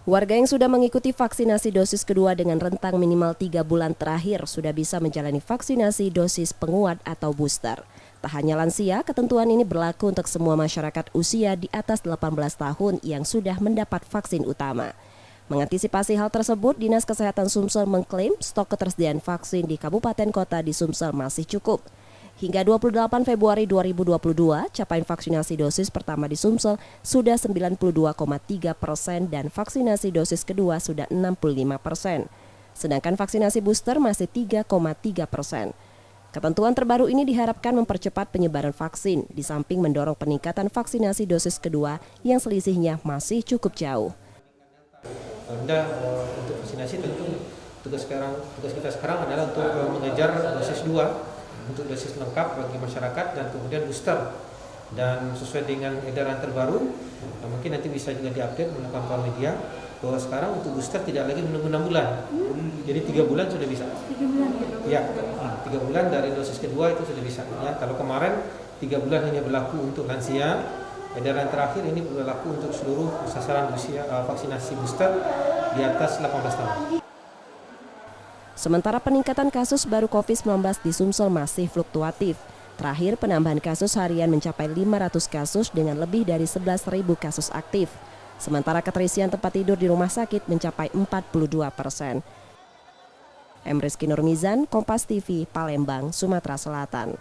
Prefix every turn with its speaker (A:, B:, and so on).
A: Warga yang sudah mengikuti vaksinasi dosis kedua dengan rentang minimal 3 bulan terakhir sudah bisa menjalani vaksinasi dosis penguat atau booster. Tak hanya lansia, ketentuan ini berlaku untuk semua masyarakat usia di atas 18 tahun yang sudah mendapat vaksin utama. Mengantisipasi hal tersebut, Dinas Kesehatan Sumsel mengklaim stok ketersediaan vaksin di kabupaten kota di Sumsel masih cukup. Hingga 28 Februari 2022, capaian vaksinasi dosis pertama di Sumsel sudah 92,3% dan vaksinasi dosis kedua sudah 65%. Sedangkan vaksinasi booster masih 3,3%. Ketentuan terbaru ini diharapkan mempercepat penyebaran vaksin, di samping mendorong peningkatan vaksinasi dosis kedua yang selisihnya masih cukup jauh.
B: Untuk vaksinasi tentu tugas kita sekarang adalah untuk mengejar dosis 2 untuk dosis lengkap bagi masyarakat dan kemudian booster, dan sesuai dengan edaran terbaru mungkin nanti bisa juga diupdate melalui kampanye media bahwa sekarang untuk booster tidak lagi menunggu 6 bulan, jadi 3 bulan sudah bisa. 3 bulan ya? 3 bulan dari dosis kedua itu sudah bisa ya. Kalau kemarin 3 bulan hanya berlaku untuk lansia, edaran terakhir ini berlaku untuk seluruh sasaran usia vaksinasi booster di atas 18 tahun.
A: Sementara peningkatan kasus baru COVID-19 di Sumsel masih fluktuatif. Terakhir penambahan kasus harian mencapai 500 kasus dengan lebih dari 11.000 kasus aktif. Sementara keterisian tempat tidur di rumah sakit mencapai 42%. Rizky Nurmizan, Kompas TV, Palembang, Sumatera Selatan.